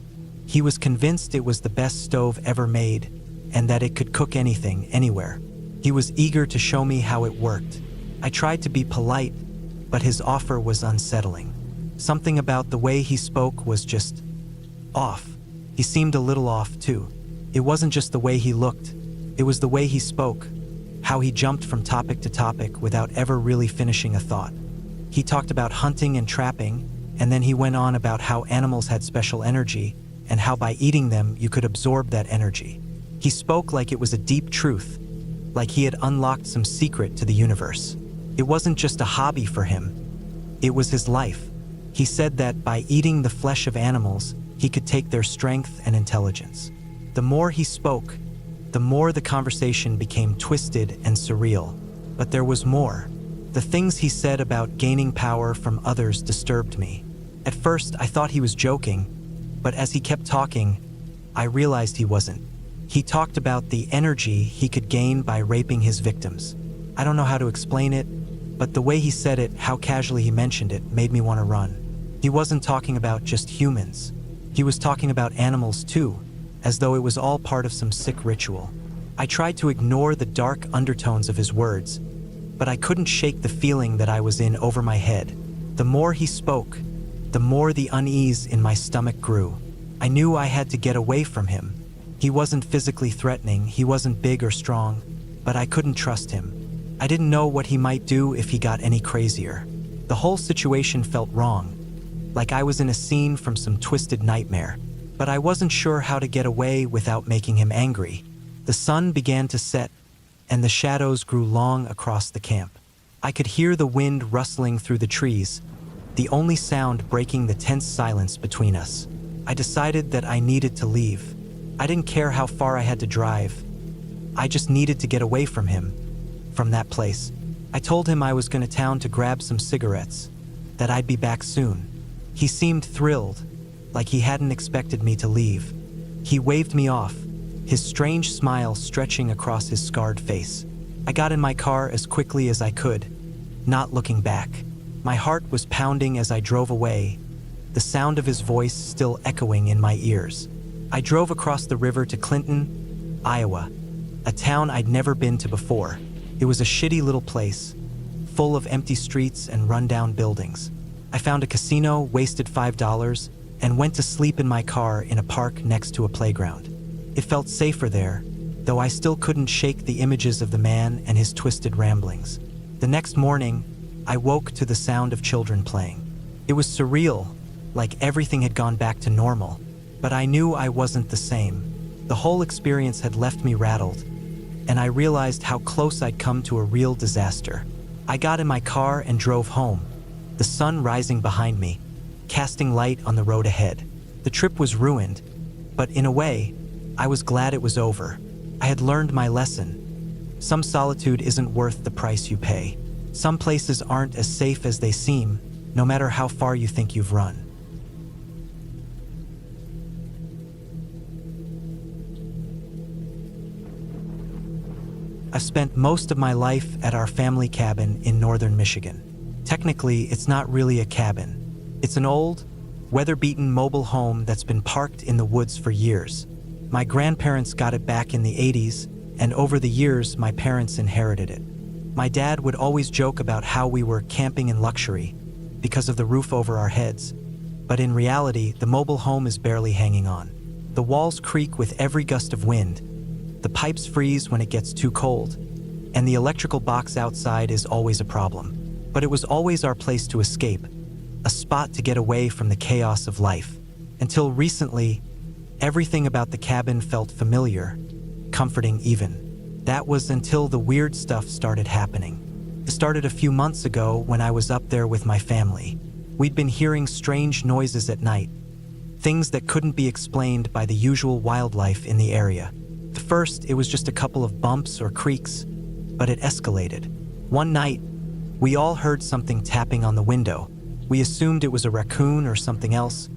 He was convinced it was the best stove ever made, and that it could cook anything, anywhere. He was eager to show me how it worked. I tried to be polite, but his offer was unsettling. Something about the way he spoke was just off. He seemed a little off, too. It wasn't just the way he looked, it was the way he spoke, how he jumped from topic to topic without ever really finishing a thought. He talked about hunting and trapping, and then he went on about how animals had special energy and how by eating them you could absorb that energy. He spoke like it was a deep truth, like he had unlocked some secret to the universe. It wasn't just a hobby for him, it was his life. He said that by eating the flesh of animals, he could take their strength and intelligence. The more he spoke, the more the conversation became twisted and surreal. But there was more. The things he said about gaining power from others disturbed me. At first, I thought he was joking, but as he kept talking, I realized he wasn't. He talked about the energy he could gain by raping his victims. I don't know how to explain it, but the way he said it, how casually he mentioned it, made me want to run. He wasn't talking about just humans. He was talking about animals too, as though it was all part of some sick ritual. I tried to ignore the dark undertones of his words, but I couldn't shake the feeling that I was in over my head. The more he spoke, the more the unease in my stomach grew. I knew I had to get away from him. He wasn't physically threatening, he wasn't big or strong, but I couldn't trust him. I didn't know what he might do if he got any crazier. The whole situation felt wrong, like I was in a scene from some twisted nightmare. But I wasn't sure how to get away without making him angry. The sun began to set, and the shadows grew long across the camp. I could hear the wind rustling through the trees, the only sound breaking the tense silence between us. I decided that I needed to leave. I didn't care how far I had to drive. I just needed to get away from him, from that place. I told him I was going to town to grab some cigarettes, that I'd be back soon. He seemed thrilled, like he hadn't expected me to leave. He waved me off, his strange smile stretching across his scarred face. I got in my car as quickly as I could, not looking back. My heart was pounding as I drove away, the sound of his voice still echoing in my ears. I drove across the river to Clinton, Iowa, a town I'd never been to before. It was a shitty little place, full of empty streets and rundown buildings. I found a casino, wasted $5, and went to sleep in my car in a park next to a playground. It felt safer there, though I still couldn't shake the images of the man and his twisted ramblings. The next morning, I woke to the sound of children playing. It was surreal, like everything had gone back to normal, but I knew I wasn't the same. The whole experience had left me rattled, and I realized how close I'd come to a real disaster. I got in my car and drove home, the sun rising behind me, casting light on the road ahead. The trip was ruined, but in a way, I was glad it was over. I had learned my lesson. Some solitude isn't worth the price you pay. Some places aren't as safe as they seem, no matter how far you think you've run. I've spent most of my life at our family cabin in northern Michigan. Technically, it's not really a cabin. It's an old, weather-beaten mobile home that's been parked in the woods for years. My grandparents got it back in the 80s, and over the years, my parents inherited it. My dad would always joke about how we were camping in luxury because of the roof over our heads. But in reality, the mobile home is barely hanging on. The walls creak with every gust of wind. The pipes freeze when it gets too cold, and the electrical box outside is always a problem. But it was always our place to escape, a spot to get away from the chaos of life. Until recently, everything about the cabin felt familiar, comforting even. That was until the weird stuff started happening. It started a few months ago when I was up there with my family. We'd been hearing strange noises at night, things that couldn't be explained by the usual wildlife in the area. At first, it was just a couple of bumps or creaks, but it escalated. One night, we all heard something tapping on the window. We assumed it was a raccoon or something else,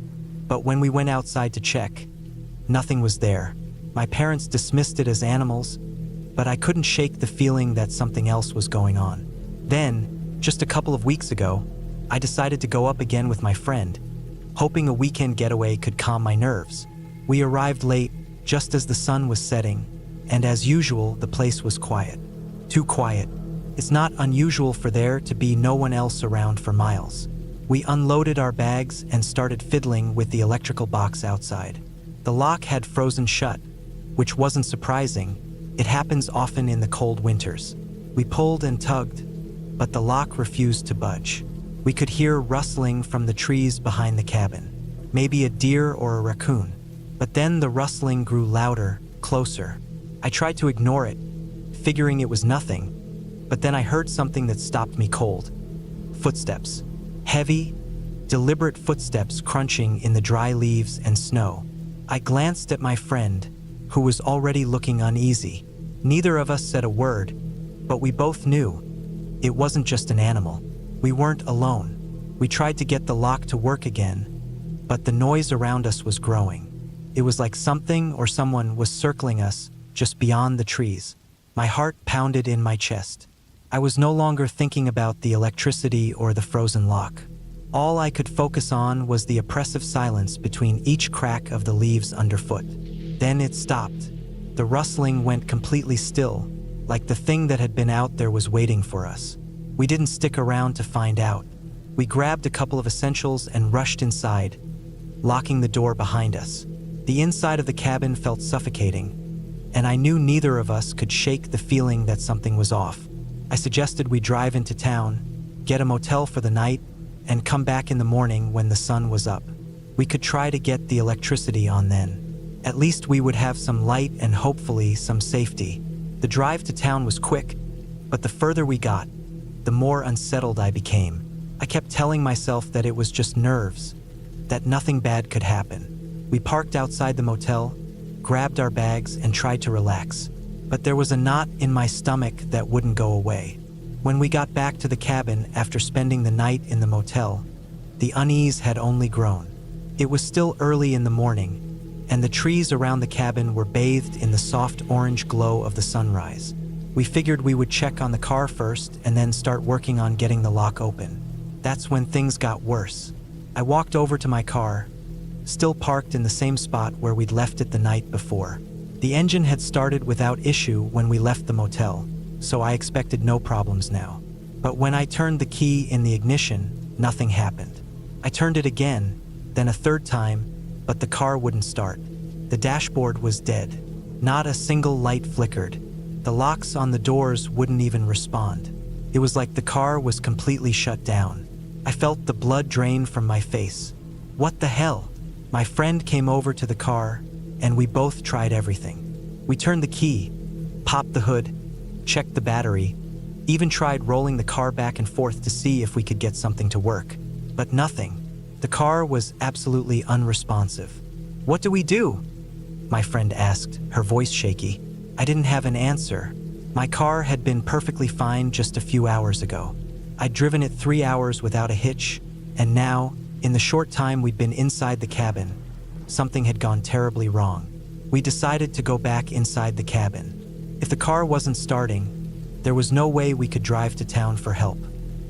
but when we went outside to check, nothing was there. My parents dismissed it as animals, but I couldn't shake the feeling that something else was going on. Then, just a couple of weeks ago, I decided to go up again with my friend, hoping a weekend getaway could calm my nerves. We arrived late, just as the sun was setting, and as usual, the place was quiet. Too quiet. It's not unusual for there to be no one else around for miles. We unloaded our bags and started fiddling with the electrical box outside. The lock had frozen shut, which wasn't surprising. It happens often in the cold winters. We pulled and tugged, but the lock refused to budge. We could hear rustling from the trees behind the cabin, maybe a deer or a raccoon. But then the rustling grew louder, closer. I tried to ignore it, figuring it was nothing, but then I heard something that stopped me cold. Footsteps. Heavy, deliberate footsteps crunching in the dry leaves and snow. I glanced at my friend, who was already looking uneasy. Neither of us said a word, but we both knew it wasn't just an animal. We weren't alone. We tried to get the lock to work again, but the noise around us was growing. It was like something or someone was circling us just beyond the trees. My heart pounded in my chest. I was no longer thinking about the electricity or the frozen lock. All I could focus on was the oppressive silence between each crack of the leaves underfoot. Then it stopped. The rustling went completely still, like the thing that had been out there was waiting for us. We didn't stick around to find out. We grabbed a couple of essentials and rushed inside, locking the door behind us. The inside of the cabin felt suffocating, and I knew neither of us could shake the feeling that something was off. I suggested we drive into town, get a motel for the night, and come back in the morning when the sun was up. We could try to get the electricity on then. At least we would have some light and hopefully some safety. The drive to town was quick, but the further we got, the more unsettled I became. I kept telling myself that it was just nerves, that nothing bad could happen. We parked outside the motel, grabbed our bags, and tried to relax. But there was a knot in my stomach that wouldn't go away. When we got back to the cabin after spending the night in the motel, the unease had only grown. It was still early in the morning, and the trees around the cabin were bathed in the soft orange glow of the sunrise. We figured we would check on the car first and then start working on getting the lock open. That's when things got worse. I walked over to my car, still parked in the same spot where we'd left it the night before. The engine had started without issue when we left the motel, so I expected no problems now. But when I turned the key in the ignition, nothing happened. I turned it again, then a third time, but the car wouldn't start. The dashboard was dead. Not a single light flickered. The locks on the doors wouldn't even respond. It was like the car was completely shut down. I felt the blood drain from my face. What the hell? My friend came over to the car, and we both tried everything. We turned the key, popped the hood, checked the battery, even tried rolling the car back and forth to see if we could get something to work. But nothing. The car was absolutely unresponsive. "What do we do?" my friend asked, her voice shaky. I didn't have an answer. My car had been perfectly fine just a few hours ago. I'd driven it 3 hours without a hitch, and now, in the short time we'd been inside the cabin, something had gone terribly wrong. We decided to go back inside the cabin. If the car wasn't starting, there was no way we could drive to town for help.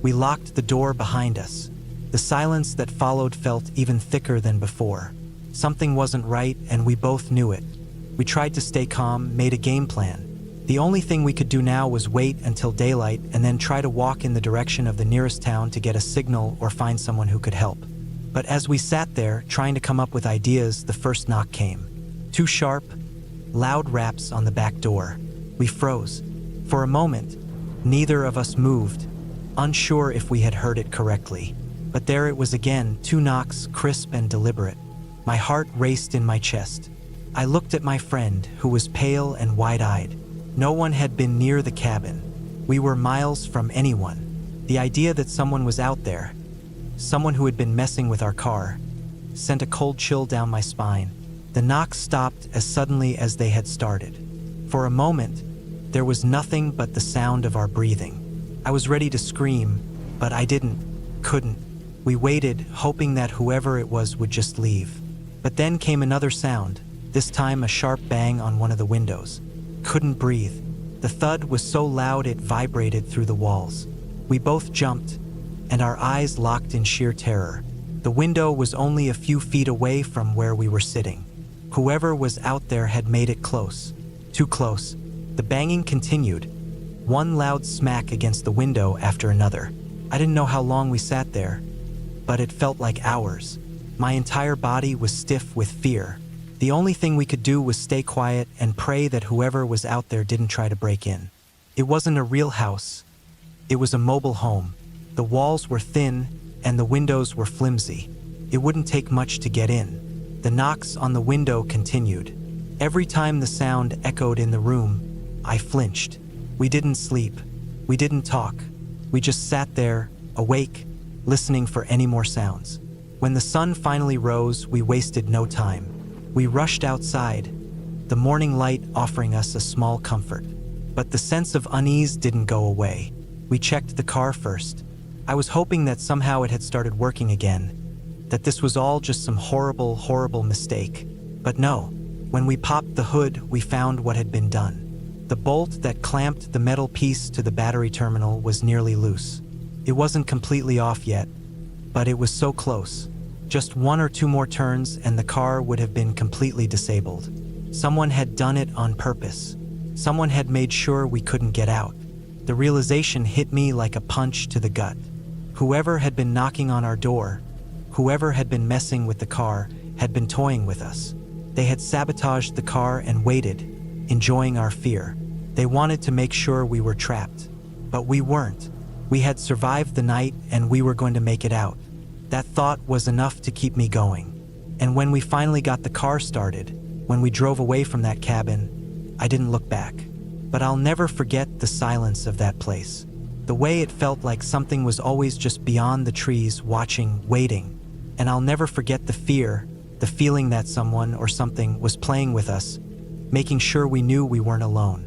We locked the door behind us. The silence that followed felt even thicker than before. Something wasn't right, and we both knew it. We tried to stay calm, made a game plan. The only thing we could do now was wait until daylight and then try to walk in the direction of the nearest town to get a signal or find someone who could help. But as we sat there, trying to come up with ideas, the first knock came. 2 sharp, loud raps on the back door. We froze. For a moment, neither of us moved, unsure if we had heard it correctly. But there it was again, 2 knocks, crisp and deliberate. My heart raced in my chest. I looked at my friend, who was pale and wide-eyed. No one had been near the cabin. We were miles from anyone. The idea that someone was out there, someone who had been messing with our car, sent a cold chill down my spine. The knocks stopped as suddenly as they had started. For a moment, there was nothing but the sound of our breathing. I was ready to scream, but I couldn't. We waited, hoping that whoever it was would just leave. But then came another sound, this time a sharp bang on one of the windows. Couldn't breathe. The thud was so loud it vibrated through the walls. We both jumped, and our eyes locked in sheer terror. The window was only a few feet away from where we were sitting. Whoever was out there had made it close. Too close. The banging continued, one loud smack against the window after another. I didn't know how long we sat there, but it felt like hours. My entire body was stiff with fear. The only thing we could do was stay quiet and pray that whoever was out there didn't try to break in. It wasn't a real house. It was a mobile home. The walls were thin and the windows were flimsy. It wouldn't take much to get in. The knocks on the window continued. Every time the sound echoed in the room, I flinched. We didn't sleep. We didn't talk. We just sat there, awake, listening for any more sounds. When the sun finally rose, we wasted no time. We rushed outside, the morning light offering us a small comfort. But the sense of unease didn't go away. We checked the car first. I was hoping that somehow it had started working again, that this was all just some horrible, horrible mistake. But no, when we popped the hood, we found what had been done. The bolt that clamped the metal piece to the battery terminal was nearly loose. It wasn't completely off yet, but it was so close. Just 1 or 2 more turns and the car would have been completely disabled. Someone had done it on purpose. Someone had made sure we couldn't get out. The realization hit me like a punch to the gut. Whoever had been knocking on our door, whoever had been messing with the car, had been toying with us. They had sabotaged the car and waited, enjoying our fear. They wanted to make sure we were trapped. But we weren't. We had survived the night and we were going to make it out. That thought was enough to keep me going. And when we finally got the car started, when we drove away from that cabin, I didn't look back. But I'll never forget the silence of that place. The way it felt like something was always just beyond the trees, watching, waiting. And I'll never forget the fear, the feeling that someone or something was playing with us, making sure we knew we weren't alone.